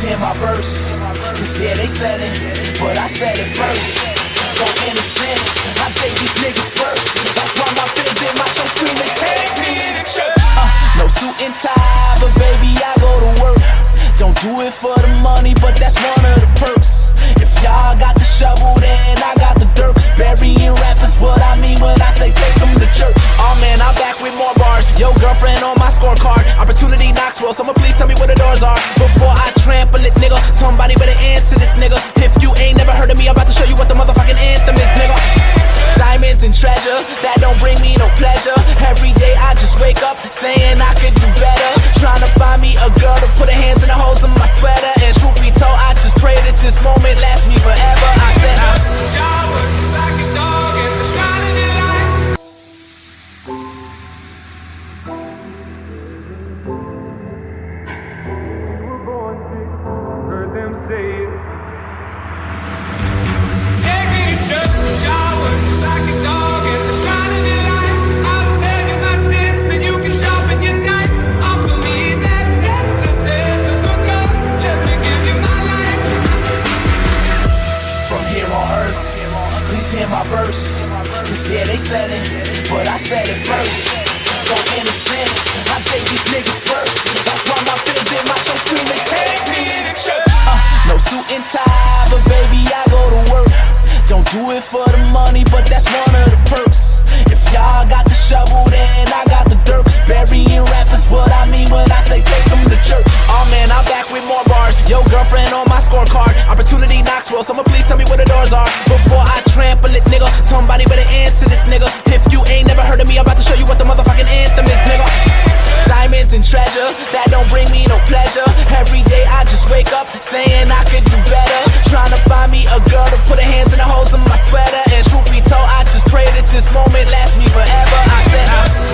Please hear my verse, cause yeah, they said it, but I said it first. So in a sense, I gave these niggas birth. That's why my fans in my show screaming, take me to church. No suit and tie, but baby, I go to work. Don't do it for the money, but that's one of the perks. If y'all got the shovel, then I got the dirt. Cause burying rap is what I mean when I say take them to church. Oh man, I'm back with more bars. Yo, girlfriend on my scorecard. Opportunity knocks well, someone please tell me where the doors are before I trample it, nigga. Somebody better answer this, nigga. If you ain't never heard of me, I'm about to show you what the motherfucking anthem is, nigga. Diamonds and treasure, that don't bring me no pleasure. Every day I just wake up saying I could do better. Trying to find me a girl to put her hands in the holes of my sweater. And truth be told, I just pray that this moment lasts me forever. I said y'all work you like a dog and the shine of your life. You were born sick, heard them say it. Take me to church, y'all work you like a dog and the shine of your life. I'll tell you my sins and you can sharpen your knife. Offer me that death instead of the good. Let me give you my life. From here on earth, please hear my verse. Cause yeah, they said it, but I said it first. So in a sense, I gave these niggas birth. That's why my fans in my show screaming, take me to church. No suit and tie, but baby, I go to work. Don't do it for the money, but that's one of the perks. If y'all got the shovel, then I got the dirt. Cause burying rap is what I mean when I say take them to church. Oh man, I'm back with more bars. Yo, girlfriend on my scorecard. Opportunity knocks well, someone please tell me where the doors are before I trample it, nigga. Somebody better answer this, nigga. If you ain't never heard of me, I'm about to show you what the motherfucking anthem is, nigga. Diamonds and treasure, that don't bring me no pleasure. Every day I just wake up saying I could do better. Trying to find me a girl to put her hands in the holes of my sweater. And truth be told, I just pray that this moment lasts me forever. I said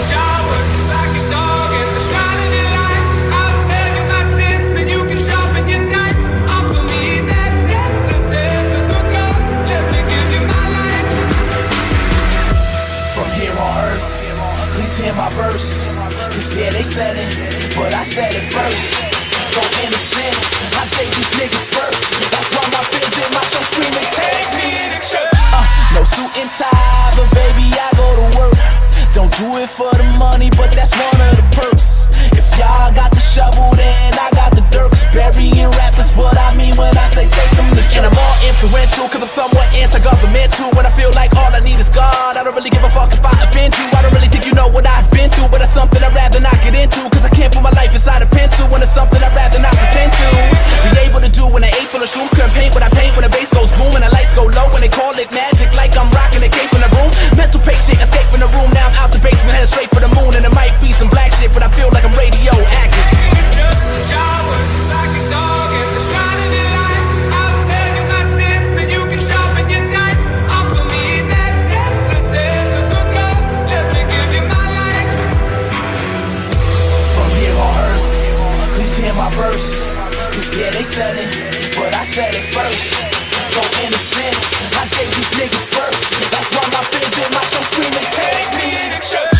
y'all work you like a dog and the shine of your life. I'll tell you my sins and you can sharpen your knife. Offer me that death instead of the good. Let me give you my life. From here on earth, please hear my verse. Cause yeah, they said it, but I said it first. So in a sense, I gave these niggas birth. That's why my fans in my show screaming, take me to church. No suit and tie, but baby, I go to work. Don't do it for the money, but that's one of the perks. If y'all got the shovel, then I got the dirt. Cause burying rap is what I mean when I say take them to church. And I'm more influential, cause I'm somewhat anti-governmental. When I feel like all I need is God, I don't really give a fuck if I offend you. I don't really think you know what I've been through, but it's something I'd rather not get into. Cause I can't put my life inside a pencil when it's something I'd rather not pretend to be able to do. When I ate full of shrooms, couldn't paint what I paint. When the bass goes boom and the lights go low, when they call it magic, like I'm rocking a cape in the room. Mental patient, escape from the room, now I'm out the basement, headed straight for the moon. And it might be some black shit, but I feel like I'm radioactive. Y'all work you like a dog and the shine of your life. I'll tell you my sins and you can sharpen your knife. Offer me that death instead of the good. Let me give you my life. From here on earth, please hear my verse. Cause yeah, they said it, but I said it first. So in a sense, I gave these niggas birth. That's why my fans in my show screaming, take me to church.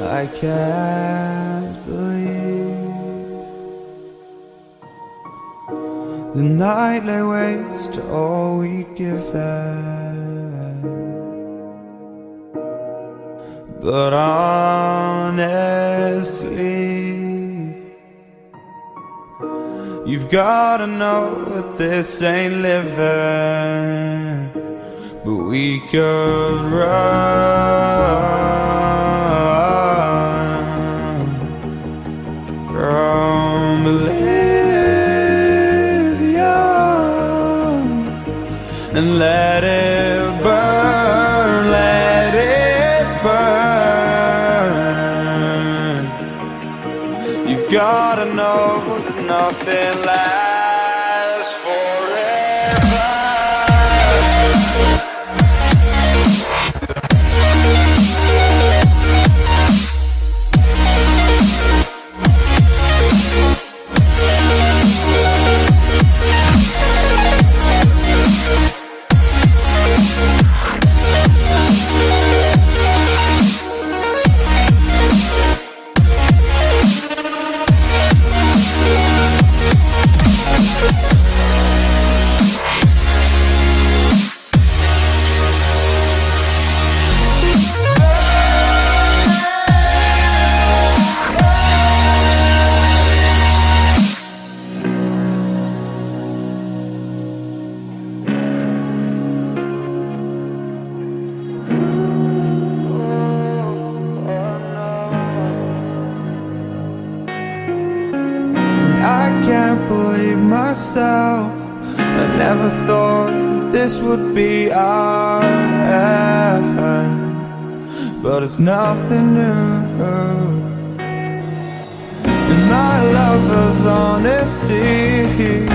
I can't believe the night lay waste to all we'd given. But honestly, you've gotta know that this ain't living. But we could run from Elysium and let it burn, let it burn. You've gotta know that nothing lasts forever. I can't believe myself. I never thought that this would be our end, but it's nothing new. And my lover's honesty,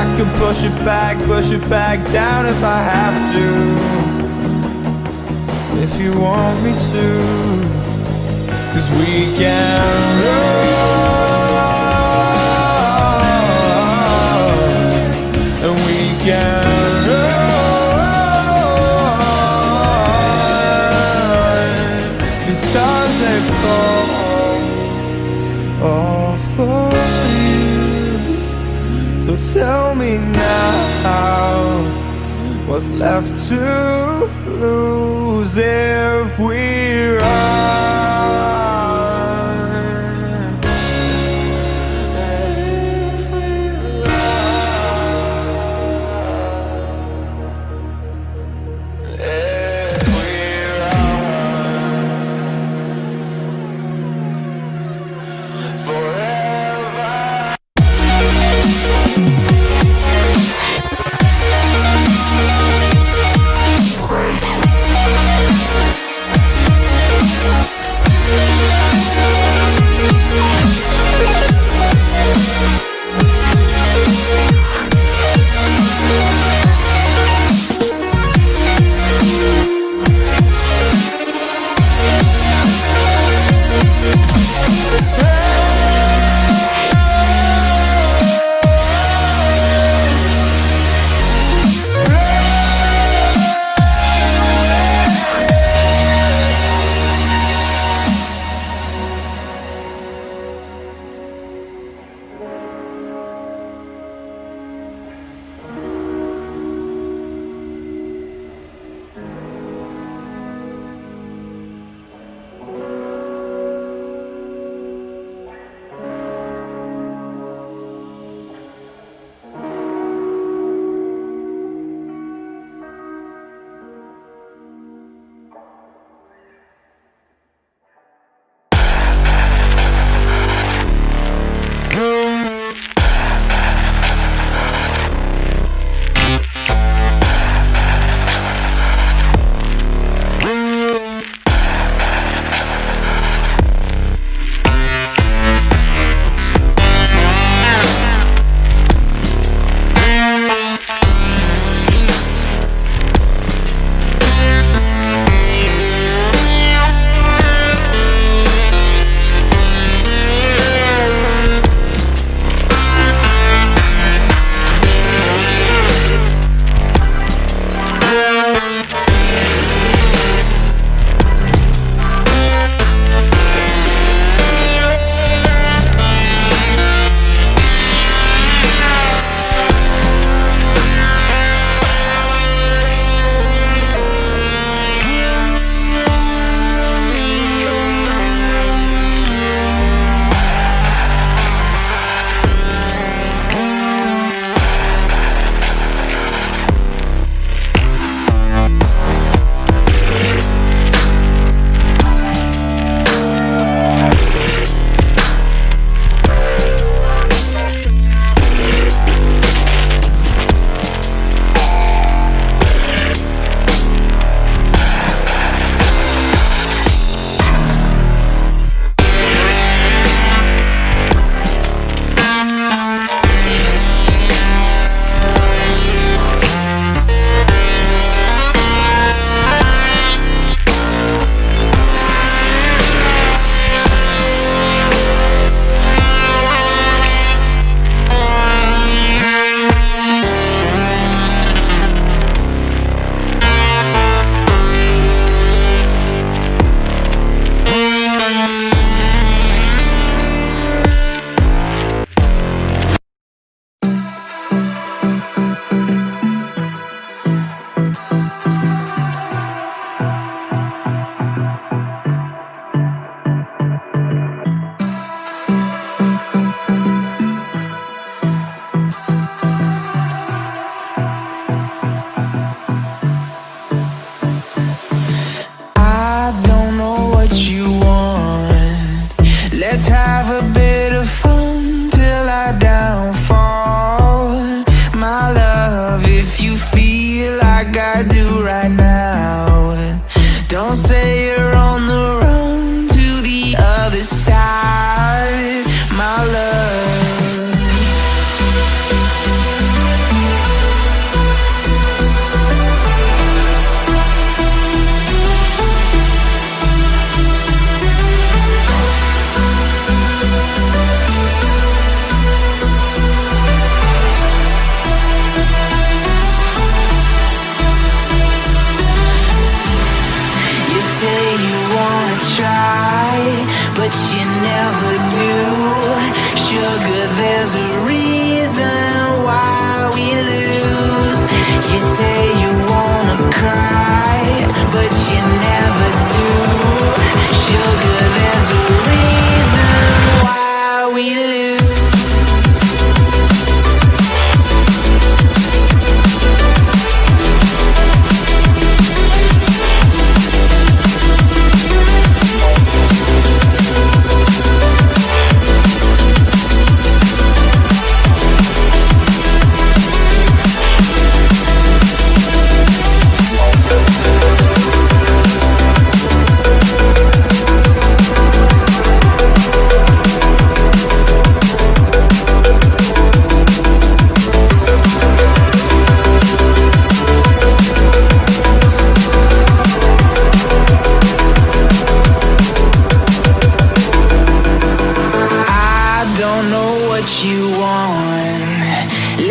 I can push it back down if I have to. If you want me to, 'cause we can and we can run. The stars they fall all for you. So tell me now, what's left to lose if we run? but you never do. Sugar, there's a reason why we lose. You say you wanna cry, but you never do. Sugar, there's a reason why we lose. You want.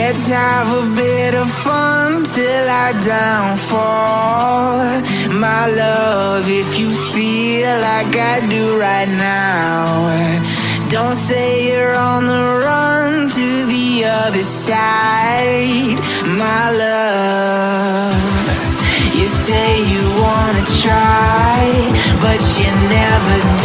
Let's have a bit of fun till I downfall. My love, if you feel like I do right now, don't say you're on the run to the other side. My love, you say you wanna try, but you never do.